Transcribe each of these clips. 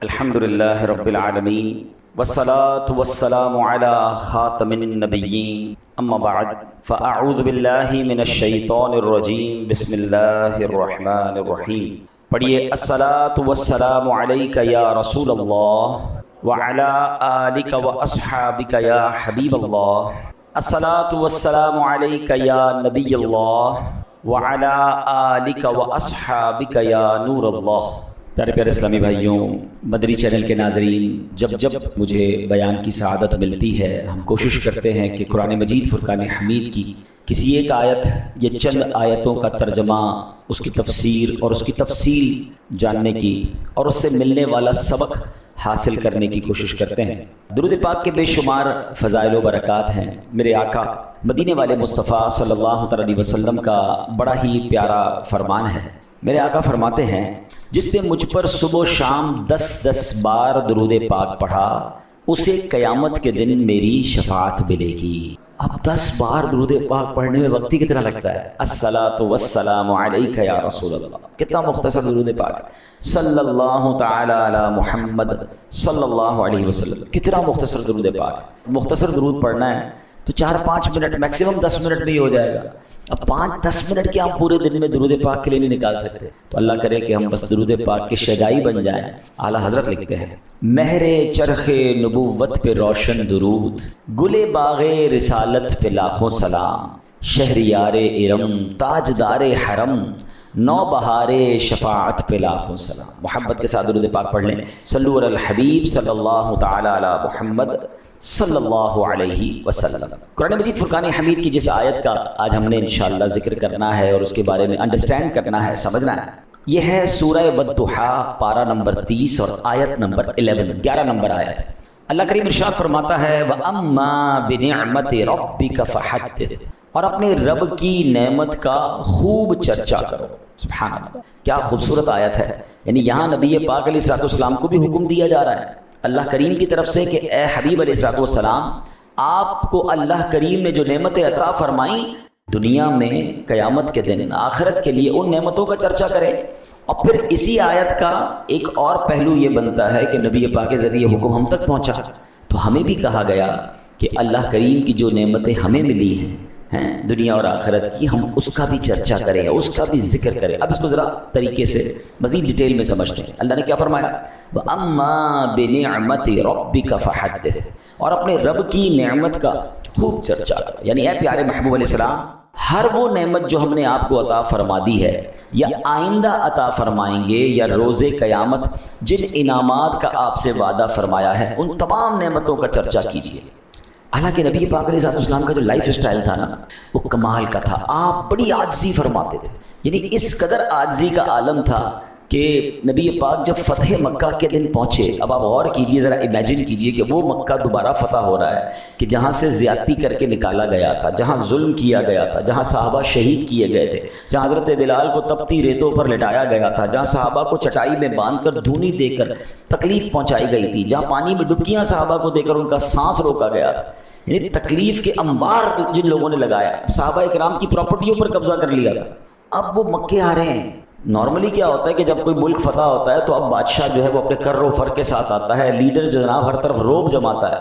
الحمد للہ رب العالمین والصلاة والسلام علی خاتم النبیین اما بعد فاعوذ باللہ من الشیطان الرجیم بسم اللہ الرحمن الرحیم. پڑھیے الصلاة والسلام علیک یا رسول اللہ وعلی آلک واصحابک یا حبیب اللہ. الصلاة والسلام علیک یا نبی اللہ وعلی آلک واصحابک یا نور اللہ. پیارے پیارے اسلامی بھائیوں، مدری چینل کے ناظرین، جب مجھے بیان کی سعادت ملتی ہے ہم کوشش کرتے ہیں کہ قرآن مجید فرقان حمید کی کسی ایک آیت یا چند آیتوں کا ترجمہ، اس کی تفسیر اور اس کی تفصیل جاننے کی اور اس سے ملنے والا سبق حاصل کرنے کی کوشش کرتے ہیں. درود پاک کے بے شمار فضائل و برکات ہیں. میرے آقا مدینے والے مصطفیٰ صلی اللہ علیہ وسلم کا بڑا ہی پیارا فرمان ہے. میرے آقا فرماتے ہیں، جس نے مجھ پر صبح و شام 10 بار درود پاک پڑھا اسے قیامت کے دن میری شفاعت ملے گی. اب 10 بار درود پاک پڑھنے میں وقت ہی کتنا لگتا ہے؟ الصلاۃ والسلام علیک یا رسول اللہ. کتنا مختصر درود پاک. صلی اللہ تعالی علی محمد صلی اللہ علیہ وسلم. کتنا مختصر درود پاک. مختصر درود پڑھنا ہے تو 4-5 منٹ، میکسیمم 10 منٹ میں ہی ہو جائے گا. اب 5-10 منٹ کے ہم پورے دن میں درود پاک کے لیے نہیں نکال سکتے. تو اللہ کرے کہ ہم بس درود پاک کے شیدائی بن جائیں. اعلیٰ حضرت لکھتے ہیں، مہر چرخ نبوت پہ روشن درود، گل باغ رسالت پہ لاکھوں سلام، شہریار ارم تاجدار حرم، نو بہار شفاعت پہ لاکھوں سلام. محبت کے ساتھ درود پاک پڑھ لیں. صلو علی الحبیب صلی اللہ تعالی علی محمد صلی اللہ علیہ وسلم. قرآن مجید فرقان حمید کی جس آیت کا آج ہم نے انشاءاللہ ذکر کرنا ہے اور اس کے بارے میں انڈرسٹینڈ کرنا ہے، سمجھنا ہے، یہ ہے سورہ والضحیٰ، پارہ نمبر 30 اور آیت نمبر 11 نمبر آیت. اللہ کریم ارشاد فرماتا ہے، وَأَمَّا بِنِعْمَةِ رَبِّكَ فَحَدِّثْ، اور اپنے رب کی نعمت کا خوب چرچا کرو. سبحان اللہ، کیا خوبصورت آیت ہے. یعنی یہاں نبی پاک علیہ السلام کو بھی حکم دیا جا رہا ہے اللہ کریم کی طرف سے کہ اے حبیب علیہ السلام، آپ کو اللہ کریم نے جو نعمتیں عطا فرمائیں دنیا میں قیامت کے دن آخرت کے لیے ان نعمتوں کا چرچا کریں. اور پھر اسی آیت کا ایک اور پہلو یہ بنتا ہے کہ نبی پاک کے ذریعے حکم ہم تک پہنچا تو ہمیں بھی کہا گیا کہ اللہ کریم کی جو نعمتیں ہمیں ملی ہیں دنیا اور آخرت کی، ہم اس کا بھی چرچا کریں، اس کا بھی ذکر کریں. اب اس کو ذرا طریقے سے مزید ڈیٹیل میں سمجھتے ہیں. اللہ نے کیا فرمایا؟ وَأَمَّا بِنِعْمَةِ رَبِّكَ فَحَدِّثْ، اور اپنے رب کی نعمت کا خوب چرچا کرو. یعنی اے پیارے محبوب علیہ السلام، ہر وہ نعمت جو ہم نے آپ کو عطا فرما دی ہے یا آئندہ عطا فرمائیں گے یا روز قیامت جن انعامات کا آپ سے وعدہ فرمایا ہے ان تمام نعمتوں کا چرچا کیجیے. حالانکہ نبی پاک علیہ السلام کا جو لائف اسٹائل تھا نا وہ کمال کا تھا. آپ بڑی عاجزی فرماتے تھے. یعنی اس قدر عاجزی کا عالم تھا کہ نبی پاک جب فتح مکہ کے دن پہنچے، اب آپ غور کیجئے، ذرا امیجن کیجئے کہ وہ مکہ دوبارہ فتح ہو رہا ہے کہ جہاں سے زیادتی کر کے نکالا گیا تھا، جہاں ظلم کیا گیا تھا، جہاں صحابہ شہید کیے گئے تھے، جہاں حضرت بلال کو تپتی ریتوں پر لٹایا گیا تھا، جہاں صحابہ کو چٹائی میں باندھ کر دھونی دے کر تکلیف پہنچائی گئی تھی، جہاں پانی میں ڈبکیاں صحابہ کو دے کر ان کا سانس روکا گیا تھا. یعنی تکلیف کے انبار جن لوگوں نے لگایا، صحابہ کرام کی پراپرٹیوں پر قبضہ کر لیا تھا. اب وہ مکے آ رہے ہیں. نارملی کیا ہوتا ہے کہ جب کوئی ملک فتح ہوتا ہے تو اب بادشاہ جو ہے وہ اپنے کر و فر کے ساتھ آتا ہے، لیڈر جو جناب ہر طرف روب جماتا ہے.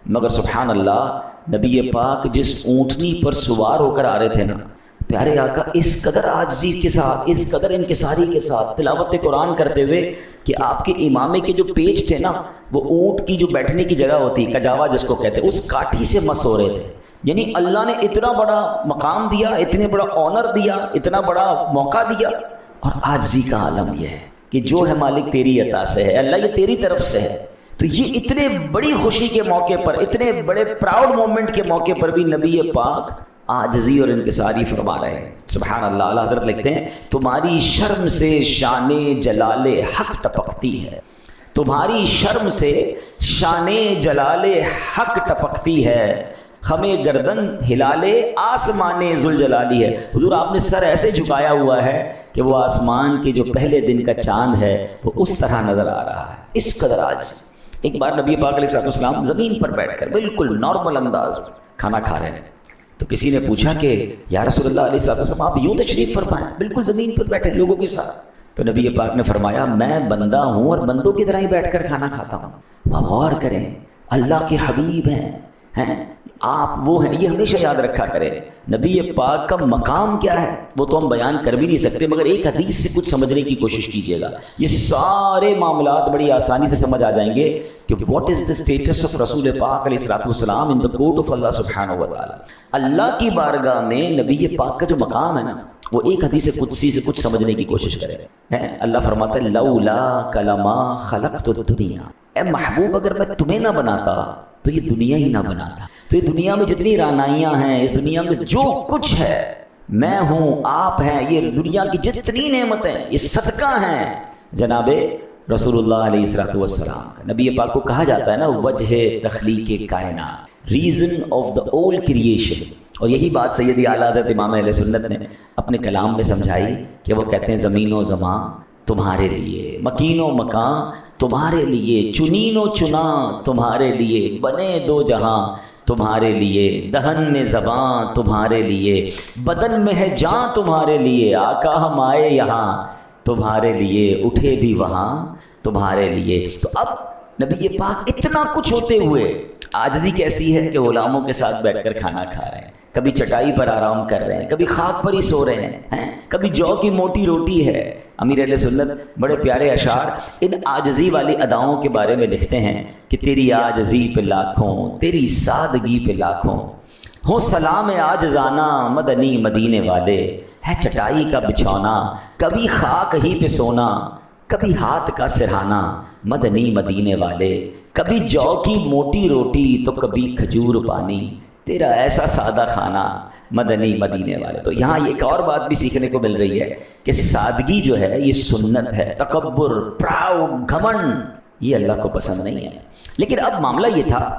مگر سبحان اللہ، نبی پاک جس اونٹنی پر سوار ہو کر آ رہے تھے نا پیارے آقا، اس قدر عاجزی کے ساتھ، اس قدر انکساری کے ساتھ تلاوت قرآن کرتے ہوئے کہ آپ کے امامے کے جو پیج تھے نا وہ اونٹ کی جو بیٹھنے کی جگہ ہوتی کجاوا جس کو کہتے ہیں، اس کاٹھی سے مس ہو رہے تھے. یعنی اللہ نے اتنا بڑا مقام دیا، اتنے بڑا آنر دیا، اتنا بڑا موقع دیا، اور عاجزی کا عالم یہ ہے کہ جو ہے مالک تیری عطا سے ہے، اللہ یہ تیری طرف سے ہے. تو یہ اتنے بڑی خوشی کے موقع پر، اتنے بڑے پراؤڈ مومنٹ کے موقع پر بھی نبی پاک عاجزی اور انکساری فرما رہے ہیں. سبحان اللہ. اللہ حضرت لکھتے ہیں، تمہاری شرم سے شان جلال حق ٹپکتی ہے، تمہاری شرم سے شان جلال حق ٹپکتی ہے، خمے گردن ہلالے آسمان ذوالجلالی ہے. حضور آپ نے سر ایسے جھکایا ہوا ہے کہ وہ آسمان کے جو پہلے دن کا چاند ہے وہ اس طرح نظر آ رہا ہے. اس قدر آج ایک بار نبی پاک علیہ السلام زمین پر بیٹھ کر بالکل نارمل انداز کھانا کھا رہے ہیں تو کسی نے پوچھا کہ یا رسول اللہ علیہ السلام آپ یوں تشریف فرمائیں، بالکل زمین پر بیٹھے لوگوں کے ساتھ. تو نبی پاک نے فرمایا میں بندہ ہوں اور بندوں کی طرح ہی بیٹھ کر کھانا کھاتا ہوں۔ آپ غور کریں، اللہ کے حبیب ہیں آپ، وہ ہیں، یہ ہمیشہ یاد رکھا کرے نبی پاک کا مقام کیا ہے وہ تو ہم بیان کر بھی نہیں سکتے، مگر ایک حدیث سے کچھ سمجھنے کی کوشش کیجیے گا، یہ سارے معاملات بڑی آسانی سے سمجھ آ جائیں گے کہ what is the status of رسول پاک علیہ الصلوۃ والسلام ان دا کورٹ آف اللہ سبحانہ و تعالی۔ اللہ کی بارگاہ میں نبی پاک کا جو مقام ہے نا، وہ ایک حدیث قدسی سے کچھ سمجھنے کی کوشش کرے۔ اللہ فرماتا ہے لولا کلما خلقت الدنیا، اے محبوب اگر میں تمہیں نہ بناتا تو یہ دنیا ہی نہ بناتا، تو یہ دنیا میں جتنی رعنائیاں ہیں، اس دنیا میں جو کچھ ہے، میں ہوں، آپ ہیں، یہ دنیا کی جتنی نعمتیں، یہ صدقہ ہیں جناب رسول اللہ علیہ الصلوۃ والسلام۔ نبی پاک کو کہا جاتا ہے نا وجہ تخلیق کائنات، ریزن آف دا اول کریشن، اور یہی بات سیدی اعلیٰ حضرت امام اہل سنت نے اپنے کلام میں سمجھائی کہ وہ کہتے ہیں زمین و زمان تمہارے لیے، مکین و مکان تمہارے لیے، چنین و چنا تمہارے لیے، بنے دو جہاں تمہارے لیے، دہن میں زباں تمہارے لیے، بدن میں ہے جاں تمہارے لیے، آقا ہم آئے یہاں تمہارے لیے، اٹھے بھی وہاں تمہارے لیے۔ تو اب نبی پاک اتنا کچھ ہوتے ہوئے عاجزی کیسی ہے کہ غلاموں کے ساتھ بیٹھ کر کھانا کھا رہے ہیں، کبھی چٹائی پر آرام کر رہے ہیں، کبھی خاک پر ہی سو رہے ہیں، کبھی جو کی موٹی روٹی ہے۔ امیر اہل سنت بڑے پیارے اشعار ان عاجزی والی اداؤں کے بارے میں لکھتے ہیں کہ تیری عاجزی پہ لاکھوں، تیری سادگی پہ لاکھوں، ہو سلام عاجزانہ مدنی مدینے والے، ہے چٹائی کا بچھونا کبھی خاک ہی پہ سونا، کبھی ہاتھ کا سرہانا مدنی مدینے والے، کبھی جو کی موٹی روٹی تو کبھی کھجور پانی، تیرا ایسا سادہ کھانا مدنی مدینے والے۔ تو یہاں ایک اور بات بھی سیکھنے کو مل رہی ہے کہ سادگی جو ہے یہ سنت ہے، تکبر، پراؤڈ، گھمنڈ یہ اللہ کو پسند نہیں ہے۔ لیکن اب معاملہ یہ تھا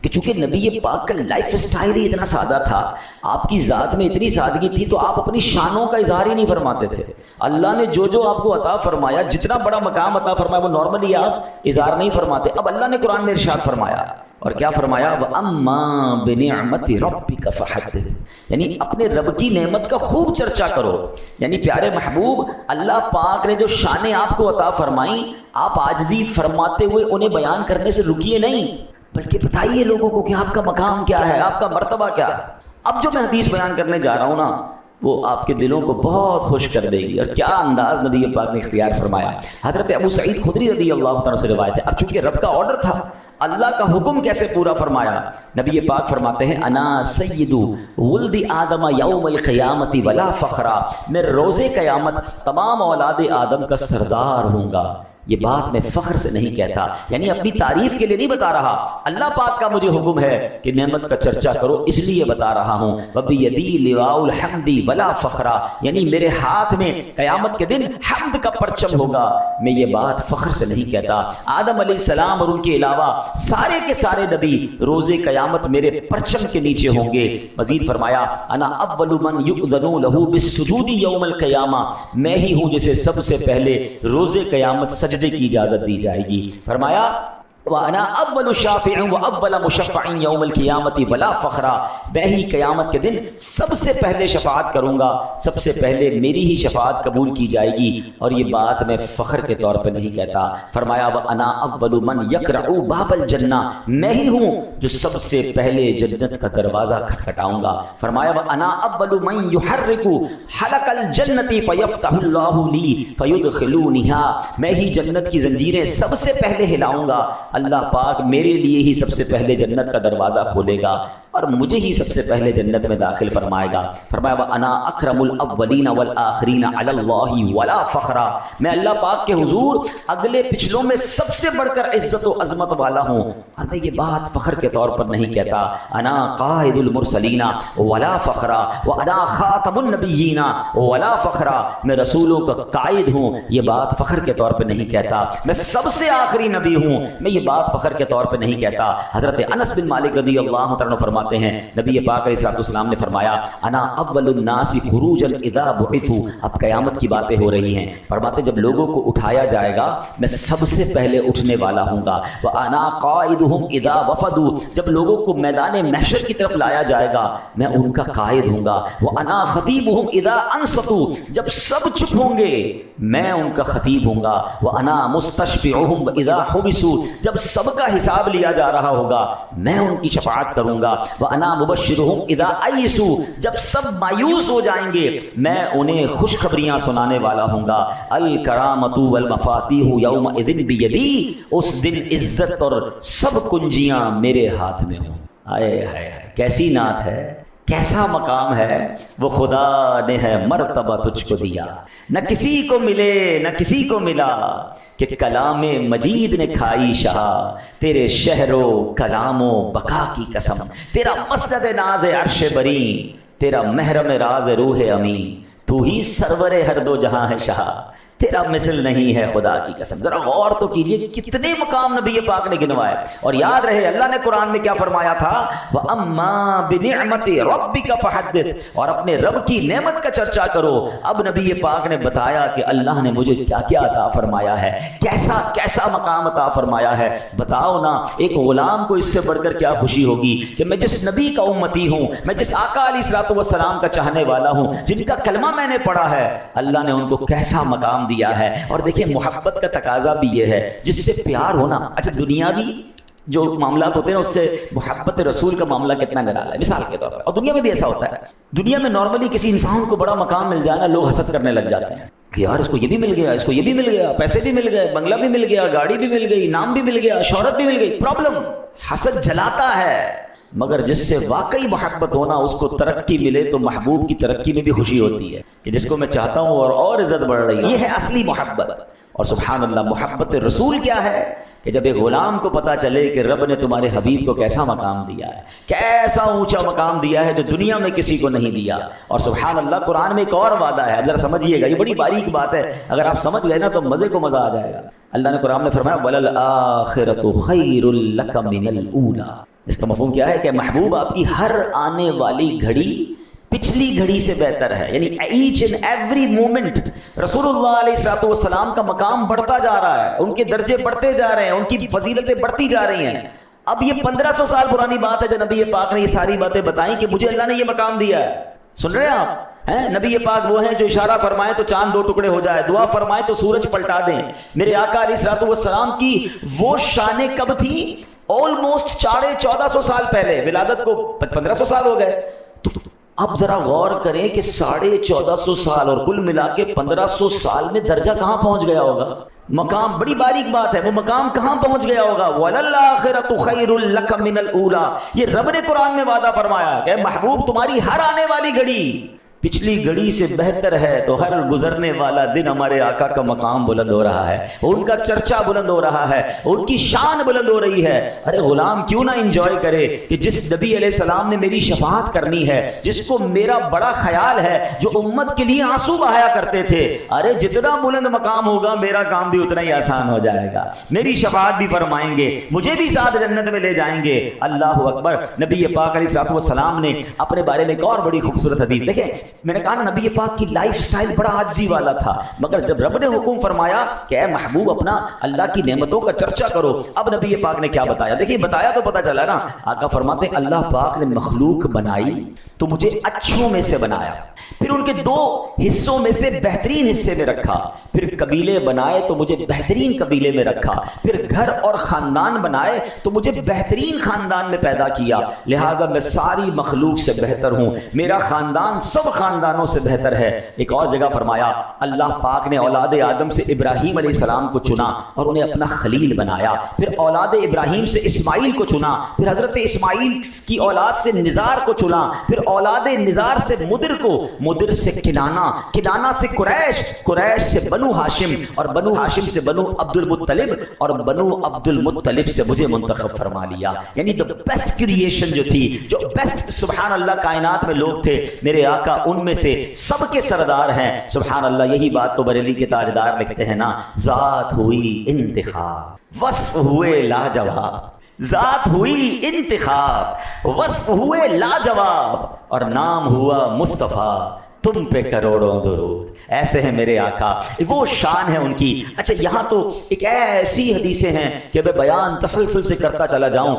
کہ چونکہ نبی پاک کا لائف اسٹائل ہی اتنا سادہ تھا، آپ کی ذات میں اتنی سادگی تھی، تو آپ اپنی شانوں کا اظہار ہی نہیں فرماتے تھے۔ اللہ نے جو آپ کو عطا فرمایا، جتنا بڑا مقام عطا فرمایا، وہ نارملی آپ اظہار نہیں فرماتے۔ اب اللہ نے قرآن میں ارشاد فرمایا، اور کیا فرمایا؟ وَأَمَّا بِنِعْمَةِ رَبِّكَ فَحَدِّثْ، یعنی اپنے رب کی نعمت کا خوب چرچا کرو۔ یعنی پیارے محبوب، اللہ پاک نے جو شانیں آپ کو عطا فرمائیں، آپ عاجزی فرماتے ہوئے انہیں بیان کرنے سے رکیے نہیں، بلکہ بتائیے لوگوں کو کہ آپ کا مقام کیا ہے، آپ کا مرتبہ کیا ہے۔ اب جو میں حدیث بیان کرنے جا رہا ہوں نا، وہ آپ کے دلوں کو بہت خوش کر دے گی، اور کیا انداز نبی پاک نے اختیار فرمایا۔ حضرت ابو سعید خدری رضی اللہ تعالیٰ سے روایت ہے، اب چونکہ رب کا آرڈر تھا، اللہ کا حکم کیسے پورا فرمایا؟ نبی پاک فرماتے ہیں انا سید ولد آدم یوم القیامت ولا فخرا، میں روز قیامت تمام اولاد آدم کا سردار ہوں گا۔ یہ بات میں فخر سے نہیں کہتا، یعنی اپنی تعریف کے لیے نہیں بتا رہا، اللہ پاک کا مجھے حکم ہے کہ نعمت کا چرچا کرو، اس لیے بتا رہا ہوں۔ وَبِيَدِي لِوَاءُ الْحَمْدِ وَلَا فَخْرًا، یعنی میرے ہاتھ میں قیامت کے دن حمد کا پرچم ہوگا، میں یہ بات فخر سے نہیں کہتا۔ آدم علیہ السلام اور ان کے علاوہ سارے کے سارے نبی روز قیامت میرے پرچم کے نیچے ہوں گے۔ مزید فرمایا انا اول من یؤذن له بالسجود یوم القیامہ، میں ہی ہوں جسے سب سے پہلے روز قیامت سجدے کی اجازت دی جائے گی۔ فرمایا وَأَنَا أَوَّلُ شَافِعٍ وَأَوَّلَ مُشَفَّعٍ يَوْمَ الْقِيَامَةِ وَلَا فَخْرًا، میں ہی قیامت کے دن سب سے پہلے شفاعت کروں گا، سب سے پہلے میری ہی شفاعت قبول کی جائے گی، اور یہ بات میں فخر کے طور پہ نہیں کہتا۔ فرمایا وَأَنَا أَوَّلُ مَنْ يَقْرَعُ بَابَ الْجَنَّةِ، میں ہی ہوں جو سب سے پہلے جنت کا دروازہ کھٹکھٹاؤں گا۔ فرمایا وَأَنَا أَوَّلُ مَنْ يُحَرِّكُ حَلَقَ الْجَنَّةِ فَيَفْتَحُ اللَّهُ لِي فَيُدْخِلُونِهَا، میں ہی جنت کی زنجیریں سب سے پہلے ہلاؤں گا، اللہ پاک میرے لیے ہی سب سے پہلے جنت کا دروازہ کھولے گا اور مجھے ہی سب سے پہلے جنت میں داخل فرمائے گا۔ فرمایا وَأَنَا أَكْرَمُ الْأَوَّلِينَ وَالْآخِرِينَ عَلَى اللَّهِ وَلَا فَخْرًا، میں اللہ پاک کے حضور اگلے پچھلوں میں سب سے بڑھ کر عزت و عظمت والا ہوں، اور میں یہ بات فخر کے طور پر نہیں کہتا۔ انا قائد المرسلین ولا فخرا وانا خاتم النبیین ولا فخرا، میں رسولوں کا قائد ہوں، یہ بات فخر کے طور پر نہیں کہتا۔ میں سب سے آخری نبی ہوں، میں یہ بات فخر کے طور پہ نہیں کہتا. حضرت انس بن مالک رضی اللہ عنہ فرماتے ہیں نبی پاک علیہ الصلوۃ والسلام نے فرمایا انا اول الناس خروجا اذا بعثوا. اب قیامت کی باتیں ہو رہی ہیں. فرماتے جب لوگوں کو اٹھایا جائے گا میں سب سے پہلے اٹھنے والا ہوں گا. وانا قائدهم اذا وفدوا. جب لوگوں کو میدان محشر کی طرف لایا جائے گا میں ان کا قائد ہوں گا. وانا خطیبهم اذا انصتوا. جب سب چپ ہوں گے میں ان کا خطیب ہوں گا. وانا مستشفعهم اذا حبسوا. جب سب کا حساب لیا جا رہا ہوگا میں ان کی شفاعت کروں گا. وانا مبشرهم اذا ایسوا. جب سب مایوس ہو جائیں گے میں انہیں خوشخبریاں سنانے والا ہوں گا. الکرامۃ والمفاتیح یومئذ بیدی. اس دن عزت اور سب کنجیاں میرے ہاتھ میں ہوں. ہائے ہائے کیسی نعت ہے, کیسا مقام ہے. وہ خدا نے ہے مرتبہ تجھ کو دیا, نہ کسی کو ملے نہ کسی کو ملا, کہ کلام مجید نے کھائی شاہ. تیرے شہر و کلام و بقا کی قسم. تیرا مسند ناز عرش بری, تیرا محرم راز روح امی. تو ہی سرور ہر دو جہاں ہے شاہ, تیرا مثل نہیں ہے خدا کی قسم. ذرا غور تو کیجئے کتنے مقام نبی پاک نے گنوائے. اور یاد رہے اللہ نے قرآن میں کیا فرمایا تھا, وَأَمَّا بِنِعْمَتِ رَبِّكَ فَحَدِّثْ. اور اپنے رب کی نعمت کا چرچا کرو. اب نبی پاک نے بتایا کہ اللہ نے مجھے کیا کیا عطا فرمایا ہے, کیسا کیسا مقام عطا فرمایا ہے. بتاؤ نا ایک غلام کو اس سے بڑھ کر کیا خوشی ہوگی کہ میں جس نبی کا امتی ہوں, میں جس آقا علیہ الصلوۃ والسلام کا چاہنے والا ہوں, جن کا کلمہ میں نے پڑھا ہے, اللہ نے ان کو کیسا مقام دیا ہے. اور دیکھیں محبت کا تقاضا بھی یہ ہے جس سے پیار ہونا. اچھا دنیاوی جو معاملات ہوتے ہیں اس سے محبت رسول کا معاملہ کتنا نرالا ہے. مثال کے طور پر, اور دنیا میں بھی ایسا ہوتا ہے, دنیا میں نارملی کسی انسان کو بڑا مقام مل جائے نا لوگ حسد کرنے لگ جاتے ہیں کہ یار اس کو یہ بھی مل گیا, اس کو یہ بھی مل گیا, پیسے بھی مل گئے, بنگلہ بھی مل گیا, گاڑی بھی مل گئی, نام بھی مل گیا, شہرت بھی مل گئی. پرابلم حسد جلاتا ہے. مگر جس سے واقعی محبت ہونا اس کو ترقی ملے تو محبوب کی ترقی میں بھی خوشی ہوتی ہے کہ جس کو میں چاہتا ہوں اور عزت بڑھ رہی ہے. یہ ہے اصلی محبت. اور سبحان اللہ محبت رسول کیا ہے کہ جب ایک غلام کو پتا چلے کہ رب نے تمہارے حبیب کو کیسا مقام دیا ہے, کیسا اونچا مقام دیا ہے جو دنیا میں کسی کو نہیں دیا. اور سبحان اللہ قرآن میں ایک اور وعدہ ہے, ذرا سمجھیے گا, یہ بڑی باریک بات ہے, اگر آپ سمجھ گئے نا تو مزے کو مزہ آ جائے گا. اللہ نے قرآن میں فرمایا وَلَلْآخِرَةُ خَيْرٌ لَكَ مِنَ الْأُولَىٰ. اس کا مفہوم کیا ہے کہ محبوب آپ کی ہر آنے والی گھڑی پچھلی گھڑی سے بہتر ہے. یعنی ایچ اینڈ ایوری مومنٹ رسول اللہ علیہ الصلوۃ والسلام کا مقام بڑھتا جا رہا ہے, ان کے درجے بڑھتے جا رہے ہیں, ان کی فضیلتیں بڑھتی جا رہی ہیں. اب یہ 1500 سال پرانی بات ہے جو نبی پاک نے یہ ساری باتیں بتائیں کہ مجھے اللہ نے یہ مقام دیا ہے. سن رہے ہیں آپ, نبی پاک وہ ہیں جو اشارہ فرمائے تو چاند 2 ٹکڑے ہو جائے, دعا فرمائے تو سورج پلٹا دیں. میرے آقا علیہ الصلوۃ والسلام کی وہ شان کب تھی, آلموسٹ 1450 سال پہلے. ولادت کو 1500 سال ہو گئے. تو اب ذرا غور کریں کہ 1450 سال اور کل ملا کے 1500 سال میں درجہ کہاں پہنچ گیا ہوگا. مقام بڑی باریک بات ہے, وہ مقام کہاں پہنچ گیا ہوگا. وَلَلْآخِرَةُ خَيْرٌ لَكَ مِنَ الْأُولَىٰ. یہ رب نے قرآن میں وعدہ فرمایا کہ محبوب تمہاری ہر آنے والی گھڑی پچھلی گھڑی سے بہتر ہے. تو ہر گزرنے والا دن ہمارے آقا کا مقام بلند ہو رہا ہے, ان کا چرچا بلند ہو رہا ہے, ان کی شان بلند ہو رہی ہے. ارے غلام کیوں نہ انجوائے کرے کہ جس نبی علیہ السلام نے میری شفاعت کرنی ہے, جس کو میرا بڑا خیال ہے, جو امت کے لیے آنسو بہایا کرتے تھے, ارے جتنا بلند مقام ہوگا میرا کام بھی اتنا ہی آسان ہو جائے گا. میری شفاعت بھی فرمائیں گے, مجھے بھی ساتھ جنت میں لے جائیں گے. اللہ اکبر. نبی پاک علیہ الصلوۃ والسلام نے اپنے بارے میں ایک اور بڑی خوبصورت حدیث دیکھیں. میں نے کہا نا نبی پاک کی لائف سٹائل بڑا عاجزی والا تھا, مگر جب رب نے حکم فرمایا کہ اے محبوب اپنا اللہ کی نعمتوں کا چرچا کرو, اب نبی پاک نے کیا بتایا. دیکھیے بتایا تو پتا چلا نا. آقا فرماتے ہیں اللہ پاک نے مخلوق بنائی تو مجھے اچھوں میں سے بنایا, پھر ان کے 2 حصوں میں سے بہترین حصے میں رکھا, پھر قبیلے بنائے تو مجھے بہترین قبیلے میں رکھا, پھر گھر اور خاندان بنائے تو مجھے بہترین خاندان میں پیدا کیا. لہٰذا میں ساری مخلوق سے بہتر ہوں, میرا خاندان سب خاندانوں سے بہتر ہے. ایک اور جگہ فرمایا اللہ پاک نے اولاد آدم سے ابراہیم علیہ السلام کو چنا اور انہیں اپنا خلیل بنایا, پھر اولاد ابراہیم سے اسماعیل کو چنا, پھر حضرت اسماعیل کی اولاد سے نزار کو چنا, پھر اولاد نزار سے مدر کو, مدر سے کنانا, کنانا سے قریش, قریش سے بنو ہاشم, اور بنو ہاشم سے بنو عبد المطلب, اور بنو عبد المطلب سے مجھے منتخب فرما لیا. یعنی the best creation جو تھی, جو بیسٹ سبحان اللہ کائنات میں لوگ تھے, میرے آقا ان میں سے سب کے سردار ہیں. سبحان اللہ. یہی بات تو بریلی کے تاجدار لکھتے ہیں نا, ذات ہوئی انتخاب وصف ہوئے لاجواب, ذات ہوئی انتخاب وصف ہوئے لاجواب, اور نام ہوا مصطفیٰ تم پہ کروڑوں درود. ایسے ہیں میرے آقا, وہ شان ہے ان کی. اچھا یہاں تو ایک ایسی حدیثیں ہیں کہ میں بیان تسلسل سے کرتا چلا جاؤں,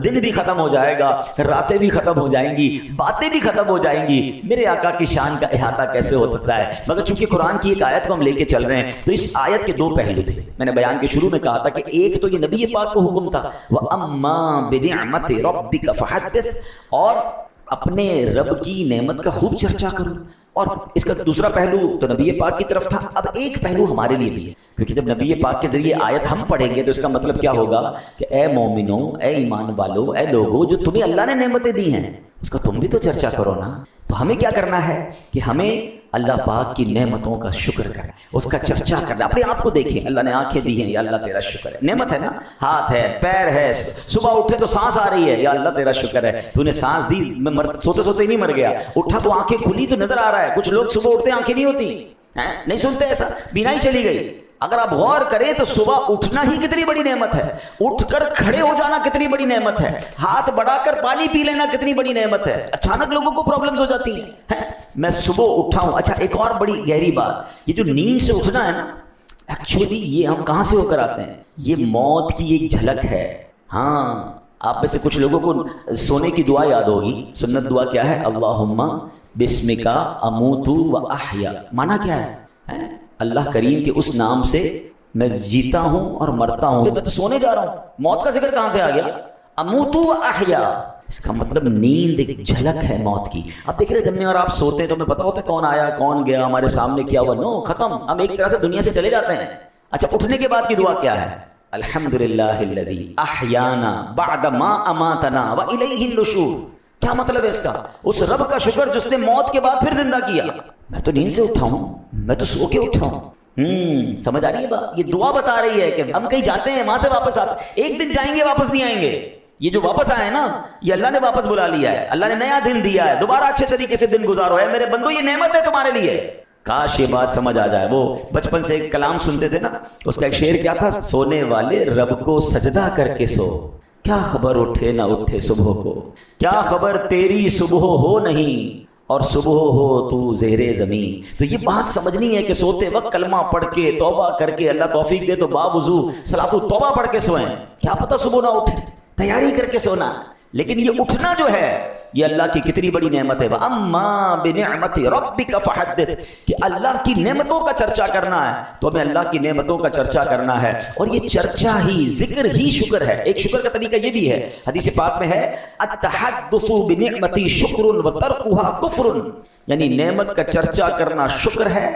دن بھی ختم ہو جائے گا, راتیں بھی ختم ہو جائیں گی, باتیں بھی ختم ہو جائیں گی. میرے آقا کی شان کا احاطہ کیسے ہو سکتا ہے. مگر چونکہ قرآن کی ایک آیت کو ہم لے کے چل رہے ہیں تو اس آیت کے دو پہلو تھے. میں نے بیان کے شروع میں کہا تھا کہ ایک تو یہ نبی پاک کو حکم تھا وَأَمَّا بِنِعْمَةِ رَبِّكَ فَحَدِّثْ, اور اپنے رب کی نعمت کا خوب چرچا کرو. اور اس کا دوسرا پہلو تو نبی پاک کی طرف تھا. اب ایک پہلو ہمارے لیے بھی ہے, کیونکہ جب نبی پاک کے ذریعے آیت ہم پڑھیں گے تو اس کا مطلب کیا ہوگا کہ اے مومنوں, اے ایمان والو, اے لوگو, جو تمہیں اللہ نے نعمتیں دی ہیں اس کا تم بھی تو چرچا کرو نا. تو ہمیں کیا کرنا ہے کہ ہمیں اللہ پاک کی نعمتوں کا شکر کرنا, اس کا چرچا کرنا. اپنے آپ کو دیکھیں, اللہ نے آنکھیں دی ہیں, یا اللہ تیرا شکر ہے. نعمت ہے نا, ہاتھ ہے, پیر ہے, صبح اٹھے تو سانس آ رہی ہے, یا اللہ تیرا شکر ہے, تو نے سانس دی, میں سوتے سوتے نہیں مر گیا, اٹھا تو آنکھیں کھلی تو نظر آ رہا ہے. کچھ لوگ صبح اٹھتے آنکھیں نہیں ہوتی, نہیں سنتے, ایسا بینائی چلی گئی. اگر آپ غور کریں تو صبح اٹھنا ہی کتنی بڑی نعمت ہے, اٹھ کر کھڑے ہو جانا کتنی بڑی نعمت ہے, ہاتھ بڑھا کر پانی پی لینا کتنی بڑی نعمت ہے. اچانک لوگوں کو پرابلمز ہو جاتی ہیں, میں صبح اٹھا ہوں. اچھا ایک اور بڑی گہری بات, یہ جو نیند سے اٹھنا ہے نا, ایکچولی یہ ہم کہاں سے ہو کر آتے ہیں, یہ موت کی ایک جھلک ہے. ہاں آپ میں سے کچھ لوگوں کو سونے کی دعا یاد ہوگی. سنت دعا کیا ہے, اللہم بسمک اموت و احیا. مانا کیا ہے, اللہ کریم کے اس نام سے میں جیتا ہوں اور مرتا ہوں. میں تو سونے جا رہا ہوں, موت کا ذکر کہاں سے آ گیا, اموت و احیا. اس کا مطلب نیند ایک جھلک ہے موت کی. اب دیکھ رہے جب میں اور آپ سوتے ہیں تو ہمیں پتا ہوتا ہے کون آیا کون گیا, ہمارے سامنے کیا ہوا, نو ختم, ہم ایک طرح سے دنیا سے چلے جاتے ہیں. اچھا اٹھنے کے بعد کی دعا کیا ہے, الحمدللہ الذی احیانا بعد ما اماتنا والیہ النشور. کیا مطلب ہے اس کا, اس رب کا شکر جس نے موت کے بعد پھر زندہ کیا. میں تو نیند سے اٹھا ہوں, میں تو سو کے اٹھا ہوں. سمجھ آ رہی ہے بات, یہ دعا بتا رہی ہے کہ ہم کہیں جاتے ہیں وہاں سے واپس آتے, ایک دن جائیں گے واپس نہیں آئیں گے. یہ جو واپس آئے نا یہ اللہ نے واپس بلا لیا ہے, اللہ نے نیا دن دیا ہے, دوبارہ اچھے طریقے سے دن گزارو. ہے میرے بندو, یہ نعمت ہے تمہارے لیے. کاش یہ بات سمجھ آ جائے. وہ بچپن سے ایک کلام سنتے تھے نا, اس کا ایک شعر کیا تھا, سونے والے رب کو سجدہ کر کے سو, کیا خبر اٹھے نہ اٹھے صبح کو, کیا خبر تیری صبح ہو نہیں اور صبح ہو تو زیر زمین. تو یہ بات سمجھنی ہے کہ سوتے وقت کلمہ پڑھ کے توبہ کر کے, اللہ توفیق دے تو باوضو صلاۃ التوبہ پڑھ کے سوئیں. کیا پتہ صبح نہ اٹھے, تیاری کر کے سونا. لیکن یہ اٹھنا جو ہے یہ اللہ کی کتنی بڑی نعمت ہے. وَأَمَّا بِنِعْمَةِ رَبِّكَ فَحَدِّثْ, کہ اللہ کی نعمتوں کا چرچا کرنا ہے تو ہمیں اللہ کی نعمتوں کا چرچا کرنا ہے. اور یہ چرچا ہی, ذکر ہی شکر ہے. ایک شکر کا طریقہ یہ بھی ہے, حدیث پاک میں ہے التحدث بنعمتی شکر وترکها کفر, یعنی نعمت کا چرچا کرنا شکر ہے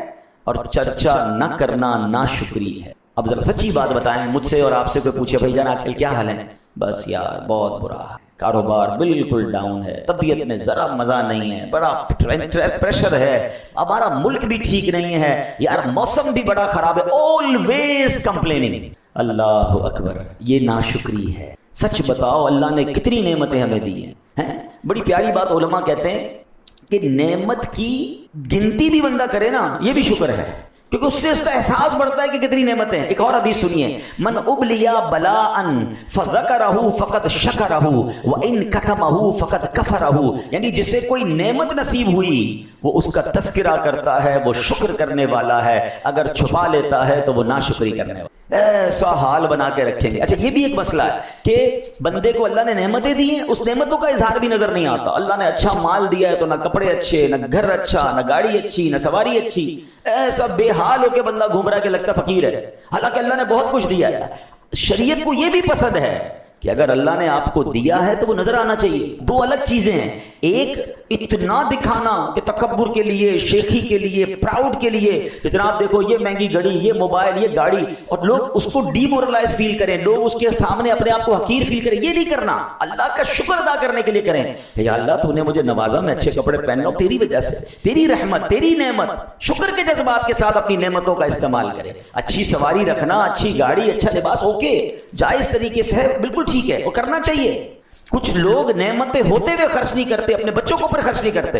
اور چرچا نہ کرنا ناشکری ہے. اب ذرا سچی بات بتائیں, مجھ سے اور آپ سے کوئی پوچھے بھائی جان آج کل کیا حال ہے, بس یار بہت برا ہے, کاروبار بالکل ڈاؤن ہے, طبیعت میں ذرا مزہ نہیں ہے, بڑا پریشر ہے, ہمارا ملک بھی ٹھیک نہیں ہے, یار موسم بھی بڑا خراب ہے, آلویز کمپلیننگ. اللہ اکبر, یہ ناشکری ہے. سچ بتاؤ اللہ نے کتنی نعمتیں ہمیں دی ہیں. بڑی پیاری بات علماء کہتے ہیں کہ نعمت کی گنتی بھی بندہ کرے نا یہ بھی شکر ہے, کیونکہ اس سے اس کا احساس بڑھتا ہے کہ کتنی نعمتیں ہیں. ایک اور حدیث سنیے, من ابلیا بلاء فذکرہ فقد شکرہ وان کتمہ فقد کفرہ, یعنی جسے کوئی نعمت نصیب ہوئی وہ اس کا تذکرہ کرتا ہے, وہ شکر کرنے والا ہے, اگر چھپا لیتا ہے تو وہ ناشکری کرنے والا. ایسا حال بنا کے رکھیں گے. اچھا یہ بھی ایک مسئلہ ہے کہ بندے کو اللہ نے نعمتیں دی ہیں, اس نعمتوں کا اظہار بھی نظر نہیں آتا. اللہ نے اچھا مال دیا ہے تو نہ کپڑے اچھے, نہ گھر اچھا, نہ گاڑی اچھی, نہ سواری اچھی, ایسا بے حال ہو کے بندہ گھوم رہا ہے کہ لگتا فقیر ہے, حالانکہ اللہ نے بہت کچھ دیا ہے. شریعت کو یہ بھی پسند ہے کہ اگر اللہ نے آپ کو دیا ہے تو وہ نظر آنا چاہیے. دو الگ چیزیں ہیں, ایک اتنا دکھانا کہ تکبر کے لیے, شیخی کے لیے, پراؤڈ کے لیے کہ جناب دیکھو یہ مہنگی گھڑی, یہ موبائل, یہ گاڑی, اور لوگ اس کو ڈی مورلائز فیل کریں, لوگ اس کے سامنے اپنے آپ کو حقیر فیل کریں. یہ نہیں کرنا, اللہ کا شکر ادا کرنے کے لیے کریں. یا اللہ تو نے مجھے نوازا, میں اچھے کپڑے پہن رہا ہوں تیری وجہ سے, تیری رحمت, تیری نعمت. شکر کے جذبات کے ساتھ اپنی نعمتوں کا استعمال کریں. اچھی سواری رکھنا, اچھی گاڑی, اچھا لباس, اوکے جائز طریقے سے ہے, بالکل ٹھیک ہے, وہ کرنا چاہیے. کچھ لوگ نعمتیں ہوتے ہوئے خرچ نہیں کرتے، اپنے بچوں کے اوپر خرچ نہیں کرتے،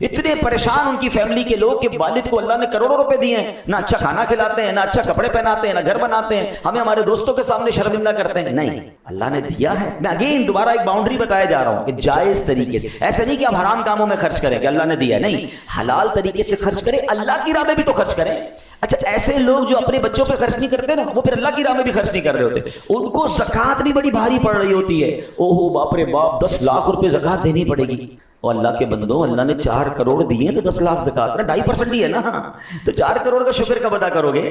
اتنے پریشان ان کی فیملی کے لوگ کہ والد کو اللہ نے کروڑوں روپے دیے ہیں، نہ اچھا کھانا کھلاتے ہیں، نہ اچھا کپڑے پہناتے ہیں، نہ گھر بناتے ہیں، ہمیں ہمارے دوستوں کے سامنے شرمندہ کرتے ہیں. نہیں، اللہ نے دیا ہے. میں اگین دوبارہ ایک باؤنڈری بتایا جا رہا ہوں کہ جائز طریقے سے، ایسا نہیں کہ آپ حرام کاموں میں خرچ کریں کہ اللہ نے دیا، نہیں، حلال طریقے سے خرچ کریں، اللہ کی راہ میں بھی تو خرچ کریں. اچھا، ایسے لوگ جو اپنے بچوں پہ خرچ نہیں کرتے نا، وہ پھر اللہ کی راہ میں بھی خرچ نہیں کر رہے ہوتے، ان کو زکوٰۃ بھی بڑی بھاری پڑ رہی ہوتی ہے. اوہو باپ رے باپ، 10 لاکھ روپے زکوٰۃ دینی پڑے گی. اور اللہ کے بندوں، اللہ نے 4 کروڑ دیے تو 10 لاکھ زکوٰۃ نا 2.5% ہی ہے نا، تو 4 کروڑ کا شکر کب ادا کرو گے؟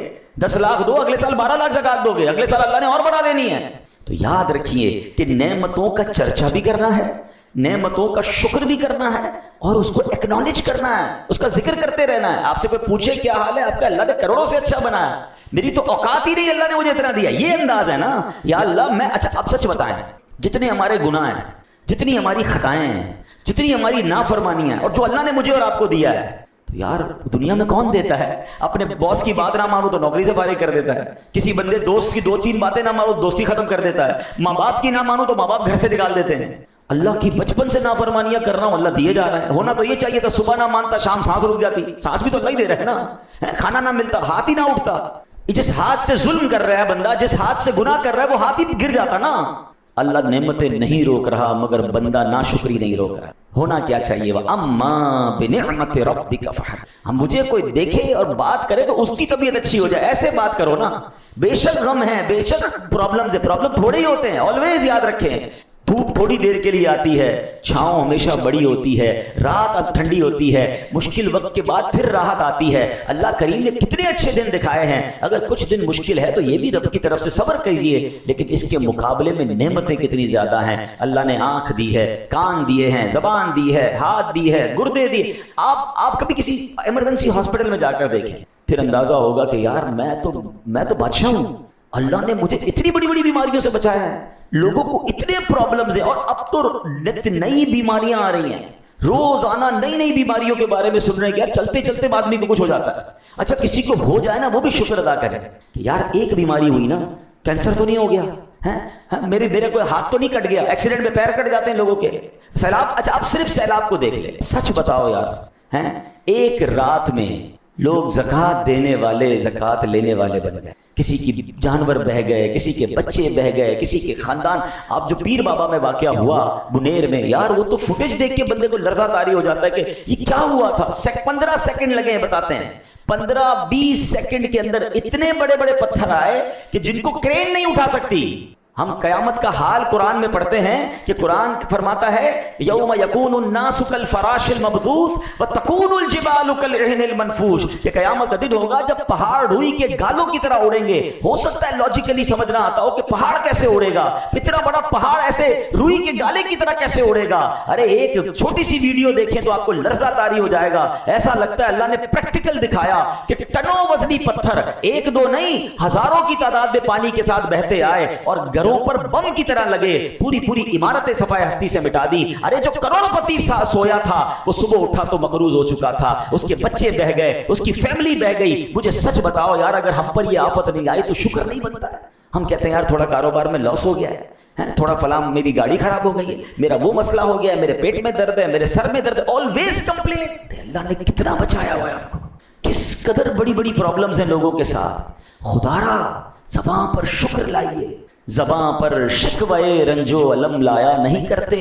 10 لاکھ دو، اگلے سال 12 لاکھ زکوٰۃ دو گے، اگلے سال اللہ نے اور بڑھا دینی ہے. تو یاد رکھیے کہ نعمتوں کا چرچا بھی کرنا ہے، نعمتوں کا شکر بھی کرنا ہے، اور اس کو ایکنالج کرنا ہے، اس کا ذکر کرتے رہنا ہے. آپ سے کوئی پوچھے کیا حال ہے آپ کا، اللہ نے کروڑوں سے اچھا بنایا، میری تو اوقات ہی نہیں، اللہ نے مجھے اتنا دیا، یہ انداز ہے نا. یا اللہ میں، اچھا اب سچ بتائیں، جتنے ہمارے گناہ ہیں، جتنی ہماری خطائیں ہیں، جتنی ہماری نافرمانی ہیں، اور جو اللہ نے مجھے اور آپ کو دیا ہے، تو یار دنیا میں کون دیتا ہے؟ اپنے باس کی بات نہ مانو تو نوکری سے فارغ کر دیتا ہے، کسی بندے دوست کی 2-3 باتیں نہ مانو دوستی ختم کر دیتا ہے، ماں باپ کی نہ مانو تو ماں باپ گھر سے نکال دیتے ہیں. اللہ کی بچپن سے نافرمانیاں کر رہا ہوں، اللہ دیے جا رہا ہے. ہونا تو یہ چاہیے تھا صبح نہ مانتا شام سانس رک جاتی، سانس بھی تو اللہ ہی دے رہا ہے نا، کھانا نہ ملتا ہاتھ ہی نہ اٹھتا. جس ہاتھ سے ظلم کر رہا ہے بندہ، جس ہاتھ سے گناہ کر رہا ہے، وہ ہاتھ ہی گر جاتا نا. اللہ نعمتیں نہیں روک رہا مگر بندہ ناشکری نہیں روک رہا. ہونا کیا چاہیے؟ وَأَمَّا بِنِعْمَةِ رَبِّكَ فَحَدِّثْ. ہم مجھے کوئی دیکھے اور بات کرے تو اس کی طبیعت اچھی ہو جائے، ایسے بات کرو نا. بے شک غم ہے، بے شک پرابلمز ہے، پرابلم تھوڑے ہی ہوتے ہیں. آلویز یاد رکھیں، دھوپ تھوڑی دیر کے لیے آتی ہے، چھاؤں ہمیشہ بڑی ہوتی ہے، رات اب ٹھنڈی ہوتی ہے، مشکل وقت کے بعد پھر راحت آتی ہے. اللہ کریم نے کتنے اچھے دن دکھائے ہیں. اگر کچھ دن مشکل ہے تو یہ بھی رب کی طرف سے صبر کیجئے، لیکن اس کے مقابلے میں نعمتیں کتنی زیادہ ہیں. اللہ نے آنکھ دی ہے، کان دیے ہیں، زبان دی ہے، ہاتھ دی ہے، گردے دیے. آپ کبھی کسی ایمرجنسی ہاسپٹل میں جا کر دیکھیں، پھر اندازہ ہوگا کہ یار میں تو بادشاہ ہوں، اللہ نے مجھے اتنی بڑی بڑی بیماریوں سے بچایا ہے. لوگوں کو اتنے پرابلمز ہیں، اور اب تو نئی بیماریاں آ رہی ہیں، روزانہ نئی نئی بیماریوں کے بارے میں سن رہے ہیں کہ یار چلتے چلتے آدمی کو کچھ ہو جاتا ہے. اچھا کسی کو ہو جائے نا وہ بھی شکر ادا کرے کہ یار ایک بیماری ہوئی نا، کینسر تو نہیں ہو گیا، میرے کوئی ہاتھ تو نہیں کٹ گیا، ایکسیڈنٹ میں پیر کٹ جاتے ہیں لوگوں کے، سیلاب. اچھا اب صرف سیلاب کو دیکھ لیں، سچ بتاؤ یار، ایک رات میں لوگ زکوٰۃ دینے والے زکوٰۃ لینے والے بن گئے. کسی کی جانور بہ گئے، کسی کے بچے بہ گئے، کسی کے خاندان. اب جو پیر بابا میں واقعہ ہوا بنیر میں، یار وہ تو فوٹیج دیکھ کے بندے کو لرزہ طاری ہو جاتا ہے کہ یہ کیا ہوا تھا. 15 سیکنڈ لگے ہیں، بتاتے ہیں 15-20 سیکنڈ کے اندر اتنے بڑے بڑے پتھر آئے کہ جن کو کرین نہیں اٹھا سکتی. ہم قیامت کا حال قرآن میں پڑھتے ہیں کہ قرآن فرماتا ہے یوم یکون الناس کالفراش المبثوث وتکون الجبال کالعہن المنفوش، کہ قیامت کا دن ہوگا جب پہاڑ روئی کے گالوں کی طرح اڑیں گے. ہو سکتا ہے لاجیکلی سمجھ نہ آتا ہو کہ پہاڑ کیسے اڑے گا، اتنا بڑا پہاڑ ایسے روئی کے گالے کی طرح کیسے اڑے گا. ارے ایک چھوٹی سی ویڈیو دیکھیں تو آپ کو لرزہ طاری ہو جائے گا. ایسا لگتا ہے اللہ نے پریکٹیکل دکھایا کہ ٹنوں وزنی پتھر، ایک دو نہیں ہزاروں کی تعداد میں پانی کے ساتھ بہتے آئے اور پر بم کی طرح لگے، پوری پوری عمارتیں صفائے ہستی سے مٹا دی. ارے جو کروڑ پتی سویا تھا وہ صبح اٹھا تو مقروض ہو چکا تھا، اس کے بچے بہ گئے، اس کی فیملی بہ گئی. مجھے سچ بتاؤ یار، اگر ہم پر یہ آفت نہیں آئی تو شکر نہیں بنتا ہے. ہم کہتے ہیں یار تھوڑا کاروبار میں لاس ہو گیا ہے، تھوڑا فلاں میری گاڑی خراب ہو گئی ہے، میرا وہ مسئلہ ہو گیا ہے، میرے پیٹ میں درد ہے، میرے سر میں درد ہے. Always complain. اللہ نے کتنا بچایا ہوا ہے آپ کو، کس قدر بڑی بڑی پرابلمز ہیں لوگوں کے ساتھ. خدارا زباں پر شکر لائیے، زباں پر شکوے رنجو علم لایا نہیں کرتے،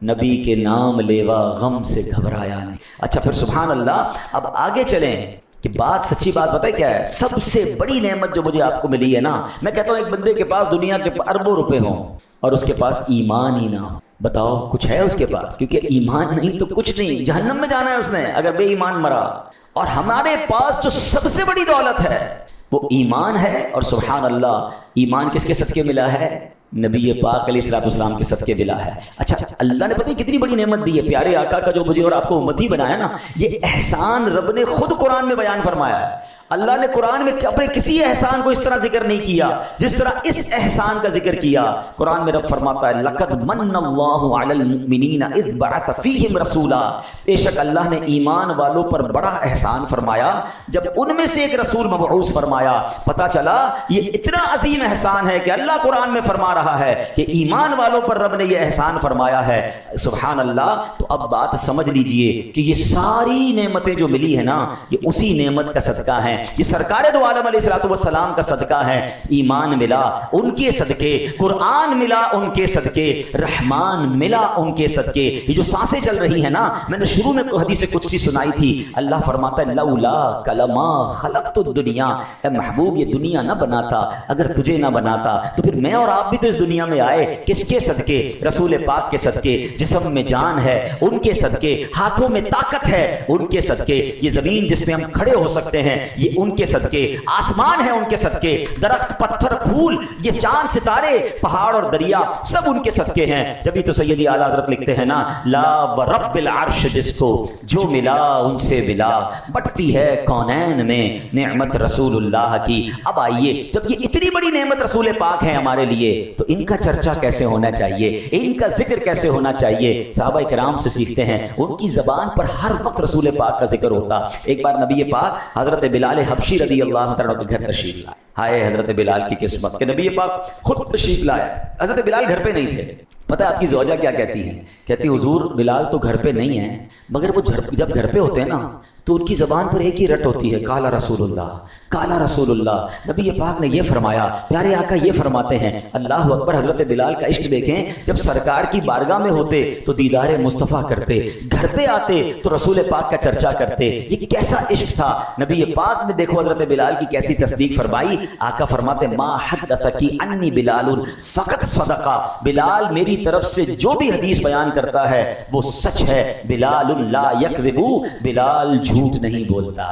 نبی کے نام لیوا غم سے گھبرایا نہیں. اچھا پھر سبحان اللہ، اب آگے چلیں کہ بات سچی بات پتہ ہے کیا ہے؟ سب سے بڑی نعمت جو مجھے آپ کو ملی ہے نا، میں کہتا ہوں ایک بندے کے پاس دنیا کے اربوں روپے ہوں اور اس کے پاس ایمان ہی نہ ہو، بتاؤ کچھ ہے اس کے پاس؟ کیونکہ ایمان نہیں تو کچھ نہیں، جہنم میں جانا ہے اس نے اگر بے ایمان مرا. اور ہمارے پاس جو سب سے بڑی دولت ہے وہ ایمان ہے. اور سبحان اللہ، ایمان کس کے صدقے ملا ہے؟ نبی پاک علیہ الصلوۃ والسلام کے صدقے ملا ہے. اچھا اللہ نے پتہ ہے کتنی بڑی نعمت دی ہے، پیارے آقا کا جو مجھے اور آپ کو امتی بنایا نا، یہ احسان رب نے خود قرآن میں بیان فرمایا ہے. اللہ نے قرآن میں اپنے کسی احسان کو اس طرح ذکر نہیں کیا جس طرح اس احسان کا ذکر کیا۔ قرآن میں رب فرماتا ہے لقد من اللہ علی المؤمنین اذ بعث فیہم رسولا، بے شک اللہ نے ایمان والوں پر بڑا احسان فرمایا جب ان میں سے ایک رسول مبعوث فرمایا۔ پتہ چلا یہ اتنا عظیم احسان ہے کہ اللہ قرآن میں فرما رہا ہے کہ ایمان والوں پر رب نے یہ احسان فرمایا ہے۔ سبحان اللہ۔ تو اب بات سمجھ لیجئے کہ یہ ساری نعمتیں جو ملی ہیں نا یہ اسی نعمت کا صدقہ ہیں، یہ سرکار دو عالم علیہ الصلوۃ والسلام کا صدقہ ہے۔ ایمان ملا ان کے صدقے، قرآن ملا ان کے صدقے، رحمان ملا ان کے صدقے۔ یہ جو سانسیں چل رہی ہیں نا، میں نے شروع میں حدیث قدسی سنائی تھی، اللہ فرماتا ہے لولا کلما خلقت الدنیا، اے محبوب یہ دنیا نہ بناتا اگر تجھے نہ بناتا تو پھر میں اور آپ بھی تو اس دنیا میں آئے کس کے صدقے؟ رسول پاک کے صدقے۔ جسم میں جان ہے ان کے صدقے، ہاتھوں میں طاقت ہے ان کے صدقے، یہ زمین جس پہ ہم کھڑے ہو سکتے ہیں یہ ان کے صدقے، آسمان ہے ان کے صدقے، درخت پتھر پھول یہ چاند ستارے پہاڑ اور دریا سب ان کے صدقے ہیں۔ جبھی تو سیدی اعلیٰ حضرت لکھتے ہیں نا لا ورب العرش جس کو جو ملا ان سے ملا، بٹتی ہے کونین میں نعمت رسول اللہ کی۔ اب آئیے جب یہ اتنی بڑی نعمت رسول پاک ہے ہمارے لیے تو ان کا چرچا کیسے ہونا چاہیے، ان کا ذکر کیسے ہونا چاہیے؟ صحابہ کرام سے سیکھتے ہیں، ان کی زبان پر ہر وقت رسول پاک کا ذکر ہوتا۔ ایک بار نبی پاک حضرت بلال حبشی رضی اللہ تعالیٰ کے گھر تشریف لائے۔ ہائے حضرت بلال کی قسمت کہ نبی پاک خود تشریف لائے، حضرت بلال گھر پہ نہیں تھے۔ پتہ ہے آپ کی زوجہ کیا کہتی ہیں؟ کہتی حضور بلال تو گھر پہ نہیں ہیں، مگر وہ جب گھر پہ ہوتے ہیں نا تو ان کی زبان پر ایک ہی رٹ ہوتی ہے کالا رسول اللہ، کالا رسول اللہ۔ نبی پاک نے یہ فرمایا، پیارے آقا یہ فرماتے ہیں، اللہ اکبر، حضرت بلال کا عشق دیکھیں، جب سرکار کی بارگاہ میں ہوتے تو دیدار مصطفیٰ کرتے، گھر پہ آتے تو رسول پاک کا چرچا کرتے۔ یہ کیسا عشق تھا نبی پاک نے، دیکھو حضرت بلال کی کیسی تصدیق فرمائی۔ آقا فرماتے ما حدثکی انی بلال فقط صدقہ، بلال میری طرف سے جو بھی حدیث بیان کرتا ہے وہ سچ ہے، بلال لا یکذب، بلال جھوٹ نہیں بولتا۔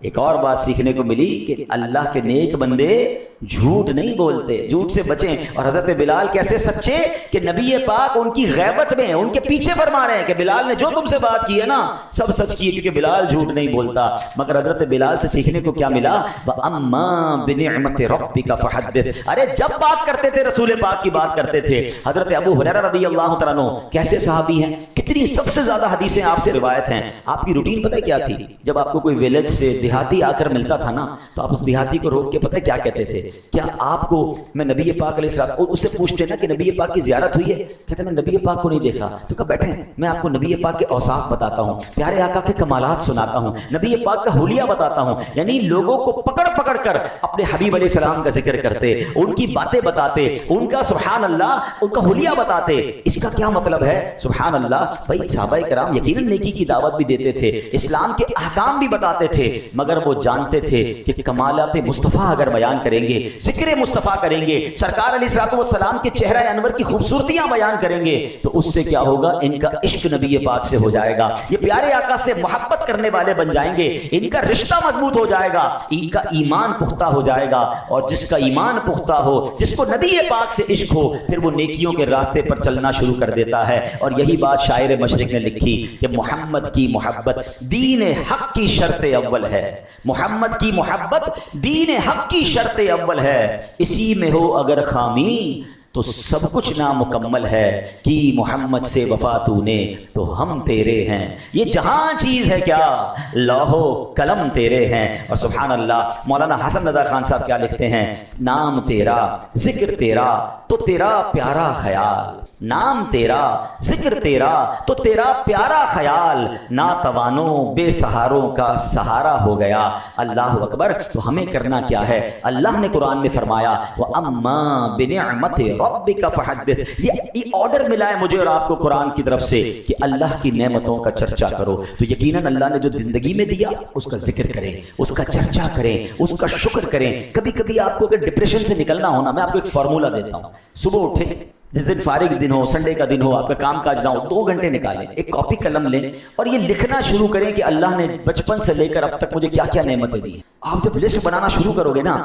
ایک اور بات سیکھنے کو ملی کہ اللہ کے نیک بندے جھوٹ نہیں بولتے، جھوٹ سے بچیں۔ اور حضرت بلال کیسے سچے کہ نبی پاک ان کی غیبت میں ان کے پیچھے فرما رہے ہیں کہ بلال نے جو تم سے بات کی ہے نا سب سچ کی، کیونکہ بلال جھوٹ نہیں بولتا۔ مگر حضرت بلال سے سیکھنے کو کیا ملا؟ وَأَمَّا بِنِعْمَةِ رَبِّكَ فَحَدِّثْ، ارے جب بات کرتے تھے رسول پاک کی بات کرتے تھے۔ حضرت ابو ہریرہ رضی اللہ تعالیٰ عنہ کیسے صحابی ہیں، کتنی سب سے زیادہ حدیثیں آپ سے روایت ہیں۔ آپ کی روٹین پتہ کیا تھی؟ جب آپ کو کوئی ویلیج سے دیہاتی آ کر ملتا تھا نا تو آپ اس دیہاتی کو روک کے پتہ کیا کہتے تھے؟ کیا آپ کو میں نبی پاک علیہ السلام، اور اس سے پوچھتے نا کہ نبی پاک کی زیارت ہوئی ہے؟ کہتے میں نبی پاک کو نہیں دیکھا۔ تو کہا بیٹھیں میں آپ کو نبی پاک کے اوصاف بتاتا ہوں، پیارے آقا کے کمالات سناتا ہوں، نبی پاک کا حلیہ بتاتا ہوں۔ یعنی لوگوں کو پکڑ پکڑ کر اپنے حبیب علیہ السلام کا ذکر کرتے، ان کی باتیں بتاتے، ان کا سبحان اللہ ان کا حلیہ بتاتے۔ اس کا کیا مطلب ہے؟ سبحان اللہ بھائی، صحابہ کرام یقیناً نیکی کی دعوت بھی دیتے تھے، اسلام کے احکام بھی بتاتے تھے، مگر وہ جانتے تھے کہ کمالات مصطفیٰ اگر بیان کریں گے، ذکر مصطفیٰ کریں گے، سرکار علیہ الصلوۃ والسلام کے چہرہ انور کی خوبصورتیاں بیان کریں گے تو اس سے کیا ہوگا؟ ان کا عشق نبی پاک سے ہو جائے گا، یہ پیارے آقا سے محبت کرنے والے بن جائیں گے، ان کا رشتہ مضبوط ہو جائے گا، ان کا ایمان پختہ ہو جائے گا۔ اور جس کا ایمان پختہ ہو، جس کو نبی پاک سے عشق ہو، پھر وہ نیکیوں کے راستے پر چلنا شروع کر دیتا ہے۔ اور یہی بات شاعر مشرق نے لکھی کہ محمد کی محبت دین حق کی شرط اول ہے، محمد کی محبت دین حق کی شرط اول ہے، اسی میں ہو اگر خامی تو سب کچھ نامکمل ہے، کی محمد سے وفا تو نے تو ہم تیرے ہیں، یہ جہاں چیز ہے کیا لوح و قلم تیرے ہیں۔ اور سبحان اللہ مولانا حسن رضا خان صاحب کیا لکھتے ہیں؟ نام تیرا ذکر تیرا تو تیرا پیارا خیال، نام تیرا ذکر تیرا تو تیرا پیارا خیال، ناتوانوں بے سہاروں کا سہارا ہو گیا۔ اللہ اکبر۔ تو ہمیں کرنا کیا ہے؟ اللہ نے قرآن میں فرمایا وَأَمَّا بِنِعْمَةِ رَبِّكَ فَحَدِّثْ، یہ آرڈر ملا ہے مجھے اور آپ کو قرآن کی طرف سے کہ اللہ کی نعمتوں کا چرچا کرو۔ تو یقیناً اللہ نے جو زندگی میں دیا اس کا ذکر کریں، اس کا چرچا کریں، اس کا شکر کریں۔ کبھی کبھی آپ کو اگر ڈپریشن سے نکلنا ہونا، میں آپ کو ایک فارمولہ دیتا ہوں، صبح اٹھے جس دن فارغ دن ہو، سنڈے کا دن ہو، آپ کا کام کاج نہ ہو، 2 گھنٹے نکالیں، ایک کاپی قلم لیں اور یہ لکھنا شروع کریں کہ اللہ نے بچپن سے لے کر اب تک مجھے کیا کیا نعمتیں دی ہیں۔ آپ جب لسٹ بنانا شروع کرو گے نا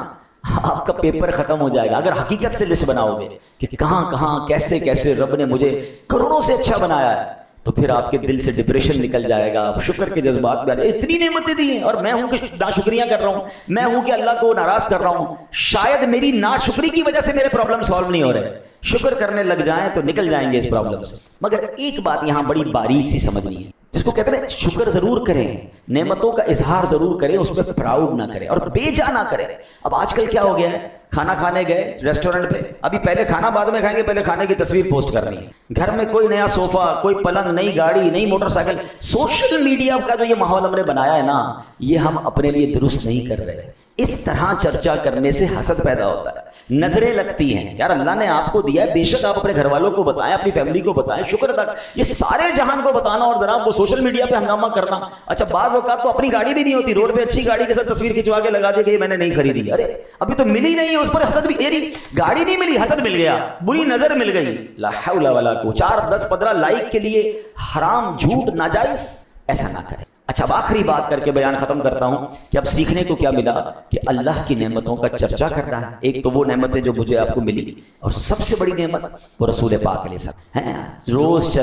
آپ کا پیپر ختم ہو جائے گا۔ اگر حقیقت سے لسٹ بناؤ گے کہ کہاں کہاں کیسے کیسے رب نے مجھے کروڑوں سے اچھا بنایا ہے تو پھر آپ کے دل سے ڈپریشن نکل جائے گا، آپ شکر کے جذبات میں اتنی نعمتیں دی ہیں اور میں ہوں کہ ناشکریاں کر رہا ہوں، میں ہوں کہ اللہ کو ناراض کر رہا ہوں، شاید میری ناشکری کی وجہ سے میرے پرابلم سالو نہیں ہو رہے، شکر کرنے لگ جائیں تو نکل جائیں گے اس پرابلم سے۔ مگر ایک بات یہاں بڑی باریک سی سمجھنی ہے، جس کو کہتے ہیں شکر ضرور کریں، نعمتوں کا اظہار ضرور کریں، اس پہ پراؤڈ نہ کریں اور بے جا نہ کریں۔ اب آج کل کیا ہو گیا ہے، کھانا کھانے گئے ریسٹورنٹ پہ، ابھی پہلے کھانا بعد میں کھائیں گے، پہلے کھانے کی تصویر پوسٹ کرنی ہے، گھر میں کوئی نیا صوفہ، کوئی پلنگ، نئی گاڑی، نئی موٹر سائیکل۔ سوشل میڈیا کا جو یہ ماحول ہم نے بنایا ہے نا، یہ ہم اپنے لیے درست نہیں کر رہے۔ اس طرح چرچا کرنے سے حسد پیدا ہوتا ہے، نظریں لگتی ہیں، یار اللہ نے آپ کو دیا ہے، بے شک آپ اپنے گھر والوں کو بتائیں، اپنی فیملی کو بتائیں، شکر ادا کریں۔ یہ سارے جہان کو بتانا اور جناب وہ سوشل میڈیا پہ ہنگامہ کرنا۔ اچھا بعض اوقات تو اپنی گاڑی بھی نہیں ہوتی، روڈ پہ اچھی گاڑی کے ساتھ تصویر کھنچوا کے لگا دیا کہ یہ میں نے نہیں خریدی، ارے ابھی تو ملی نہیں ہے، اس پر حسد بھی، یعنی گاڑی نہیں ملی، حسد مل گیا، بری نظر مل گئی، لا حول ولا قوت، 4 10 15 لائک کے لیے حرام، جھوٹ، ناجائز، ایسا نہ کریں۔ اچھا اب آخری بات کر کے بیان ختم کرتا ہوں کہ اب سیکھنے کو کیا ملا، کہ اللہ کی نعمتوں کا چرچا کرنا ہے۔ ایک تو وہ نعمتیں جو مجھے آپ کو ملی، اور سب سے بڑی نعمت وہ رسول پاک علیہ السلام ہیں، روز چرچا